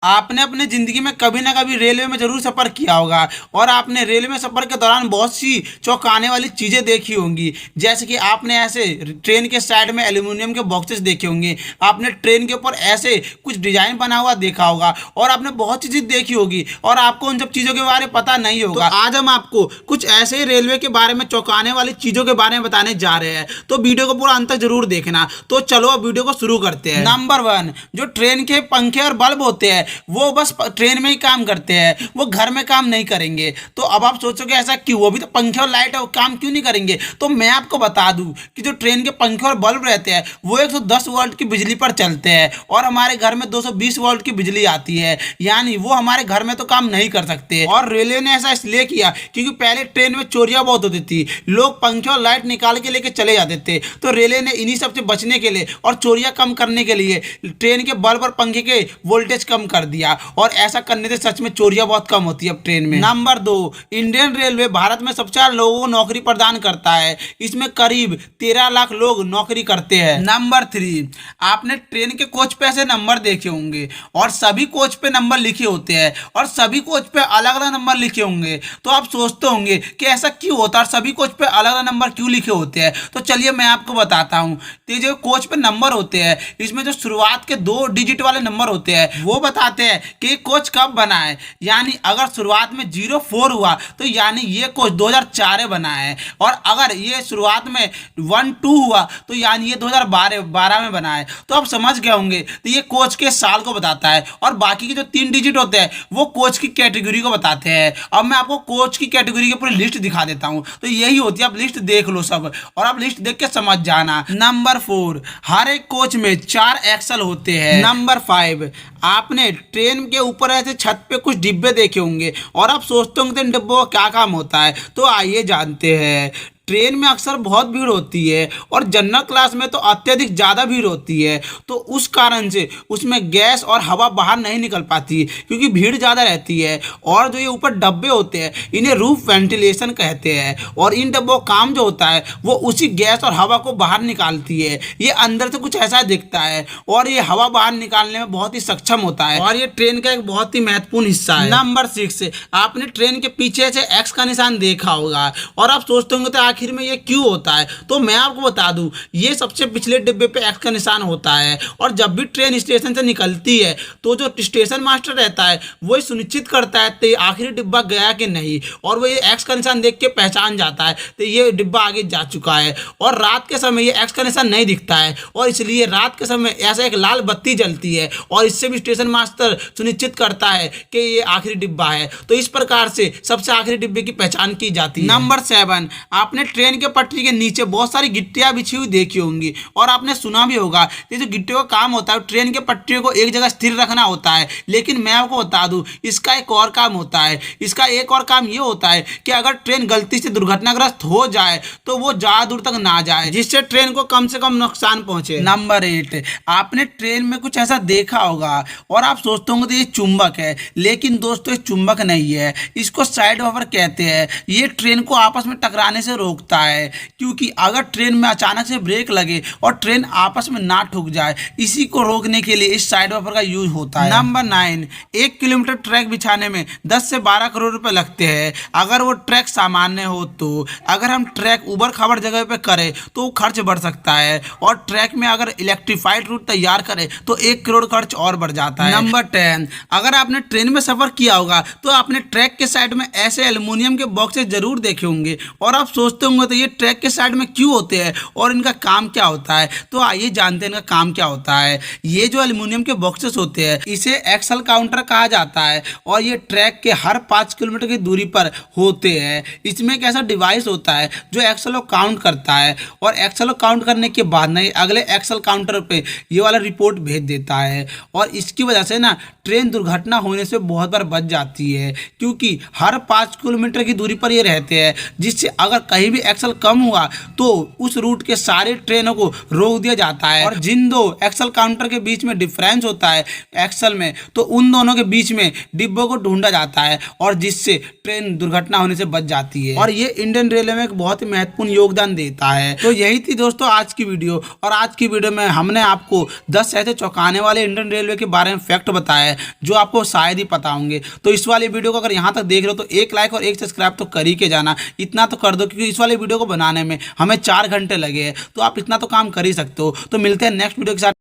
आपने अपने ज़िंदगी में कभी ना कभी रेलवे में ज़रूर सफ़र किया होगा और आपने रेलवे में सफ़र के दौरान बहुत सी चौंकाने वाली चीज़ें देखी होंगी। जैसे कि आपने ऐसे ट्रेन के साइड में एल्यूमिनियम के बॉक्सेस देखे होंगे, आपने ट्रेन के ऊपर ऐसे कुछ डिज़ाइन बना हुआ देखा होगा और आपने बहुत सी चीज़ देखी होगी और आपको उन सब चीज़ों के बारे में पता नहीं होगा। तो आज हम आपको कुछ ऐसे ही रेलवे के बारे में चौंकाने वाली चीज़ों के बारे में बताने जा रहे हैं, तो वीडियो को पूरा अंत तक जरूर देखना। तो चलो अब वीडियो को शुरू करते हैं। नंबर 1, जो ट्रेन के पंखे और बल्ब होते हैं वो बस ट्रेन में ही काम करते हैं, वो घर में काम नहीं करेंगे। तो अब आप सोचोगे ऐसा क्यों, वो भी तो पंखे और लाइट है, वो काम क्यों नहीं करेंगे। तो मैं आपको बता दूं कि जो ट्रेन के पंखे और बल्ब रहते हैं वो 110 वोल्ट की बिजली पर चलते हैं और हमारे घर में 220 वोल्ट की बिजली आती है, यानी वो हमारे घर में तो काम नहीं कर सकते। और रेलवे ने ऐसा इसलिए किया क्योंकि पहले ट्रेन में चोरियां बहुत होती थी, लोग पंखे और लाइट निकाल के लेके चले जाते थे। तो रेलवे ने इन्हीं सब से बचने के लिए और चोरियां कम करने के लिए ट्रेन के बल्ब और पंखे के वोल्टेज कम कर दिया और ऐसा करने से सच में चोरियां बहुत कम होती है अब ट्रेन में। नंबर 2, इंडियन रेलवे भारत में सबसे ज्यादा लोगों को नौकरी प्रदान करता है, इसमें करीब 13 लाख लोग नौकरी करते हैं। नंबर 3, आपने ट्रेन के कोच पे ऐसे नंबर देखे होंगे और सभी कोच पे नंबर लिखे होते हैं और सभी कोच पे अलग अलग नंबर लिखे होंगे। तो आप सोचते होंगे कि ऐसा क्यों होता है, सभी कोच पे अलग अलग नंबर क्यों लिखे होते हैं। तो चलिए मैं आपको बताता हूँ। तो जो कोच पे नंबर होते हैं इसमें जो शुरुआत के 2 डिजिट वाले नंबर होते हैं वो बताते हैं कि कोच कब बना है, यानी अगर शुरुआत में 04 हुआ तो यानी ये कोच 2004 बना है, और अगर ये शुरुआत में 12 हुआ तो यानी ये 2012 में बना है। तो आप समझ गए होंगे, तो ये कोच के साल को बताता है और बाकी के जो 3 डिजिट होते हैं वो कोच की कैटेगरी को बताते हैं। अब मैं आपको कोच की कैटेगरी की पूरी लिस्ट दिखा देता हूँ, तो यही होती है, आप लिस्ट देख लो सब और आप लिस्ट देख के समझ जाना। नंबर 4, हर एक कोच में 4 एक्सल होते हैं। नंबर 5, आपने ट्रेन के ऊपर ऐसे छत पे कुछ डिब्बे देखे होंगे और आप सोचते होंगे इन डिब्बों का क्या काम होता है। तो आइए जानते हैं। ट्रेन में अक्सर बहुत भीड़ होती है और जनरल क्लास में तो अत्यधिक ज़्यादा भीड़ होती है, तो उस कारण से उसमें गैस और हवा बाहर नहीं निकल पाती क्योंकि भीड़ ज़्यादा रहती है। और जो ये ऊपर डब्बे होते हैं इन्हें रूफ वेंटिलेशन कहते हैं और इन डब्बों का काम जो होता है वो उसी गैस और हवा को बाहर निकालती है। ये अंदर से कुछ ऐसा दिखता है और ये हवा बाहर निकालने में बहुत ही सक्षम होता है और ये ट्रेन का एक बहुत ही महत्वपूर्ण हिस्सा है। नंबर 6, आपने ट्रेन के पीछे से एक्स का निशान देखा होगा और आप सोचते होंगे तो आखिर में ये क्यों होता है। तो मैं आपको बता दूं, ये सबसे पिछले डिब्बे पे एक्स का निशान होता है और जब भी ट्रेन स्टेशन से निकलती है तो जो स्टेशन मास्टर रहता है वो सुनिश्चित करता है तो आखिरी डिब्बा गया कि नहीं, और वो ये एक्स का निशान देख के पहचान जाता है तो ये डिब्बा आगे जा चुका है। और रात के समय ये एक्स का निशान नहीं दिखता है और इसलिए रात के समय ऐसा एक लाल बत्ती जलती है और इससे भी स्टेशन मास्टर सुनिश्चित करता है कि ये आखिरी डिब्बा है। तो इस प्रकार से सबसे आखिरी डिब्बे की पहचान की जाती है। नंबर 7, आपने ट्रेन के पटरी के नीचे बहुत सारी गिट्टियां बिछी हुई देखी होंगी और आपने सुना भी होगा कि जो गिट्टियों का काम होता है ट्रेन के पटरी को एक जगह स्थिर रखना होता है। लेकिन मैं आपको बता दूं इसका एक और काम होता है। इसका एक और काम ये होता है कि अगर ट्रेन गलती से दुर्घटनाग्रस्त हो जाए तो वो ज्यादा दूर तक ना जाए, जिससे ट्रेन को कम से कम नुकसान पहुंचे। नंबर 8, आपने ट्रेन में कुछ ऐसा देखा होगा और आप सोचते होंगे तो ये चुंबक है, लेकिन दोस्तों ये चुंबक नहीं है, इसको साइड वापर कहते हैं। ये ट्रेन को आपस में टकराने से रोकता है, क्योंकि अगर ट्रेन में अचानक से ब्रेक लगे और ट्रेन आपस में ना ठुक जाए, इसी को रोकने के लिए इस साइड वापर का यूज होता है। नंबर 9, 1 किलोमीटर ट्रैक बिछाने में 10 से 12 करोड़ रुपए लगते हैं अगर वो ट्रैक सामान्य हो। तो अगर हम ट्रैक उबड़ खाबड़ जगह पे करें तो खर्च बढ़ सकता है और ट्रैक में अगर इलेक्ट्रीफाइड रूट तैयार करें तो 1 करोड़ खर्च और बढ़ जाता है। नंबर 10, अगर आपने ट्रेन में सफर किया होगा तो आपने ट्रैक के साइड में ऐसे एल्युमिनियम के बॉक्सेस जरूर देखे होंगे और आप सोचते होंगे तो ये ट्रैक के साइड में क्यों होते हैं और इनका काम क्या होता है। तो आइए जानते हैं इनका काम क्या होता है। ये जो एल्युमिनियम के बॉक्सेस होते हैं इसे एक्सल काउंटर कहा जाता है और ये ट्रैक के हर 5 किलोमीटर की दूरी पर होते हैं। इसमें एक ऐसा डिवाइस होता है जो एक्सल को काउंट करता है और एक्सल को काउंट करने के बाद ना अगले एक्सल काउंटर पे ये वाला रिपोर्ट भेज देता है और इसकी वजह से ना ट्रेन दुर्घटना होने से बहुत बार बच जाती है, क्योंकि हर 5 किलोमीटर की दूरी पर ये रहते हैं, जिससे अगर कहीं भी एक्सल कम हुआ तो उस रूट के सारे ट्रेनों को रोक दिया जाता है। और जिन 2 एक्सल काउंटर के बीच में डिफरेंस होता है एक्सल में, तो उन दोनों के बीच में डिब्बों को ढूंढा जाता है और जिससे ट्रेन दुर्घटना होने से बच जाती है। और ये इंडियन रेलवे में एक बहुत ही महत्वपूर्ण योगदान देता है। तो यही थी दोस्तों आज की वीडियो, और आज की वीडियो में हमने आपको 10 ऐसे चौंकाने वाले इंडियन रेलवे के बारे में फैक्ट बताए है जो आपको शायद ही पता होंगे। तो इस वाले वीडियो को अगर यहाँ तक देख रहे हो तो एक लाइक और एक सब्सक्राइब तो कर ही के जाना, इतना तो कर दो, क्योंकि इस वाले वीडियो को बनाने में हमें 4 घंटे लगे हैं, तो आप इतना तो काम कर ही सकते हो। तो मिलते हैं नेक्स्ट वीडियो के साथ।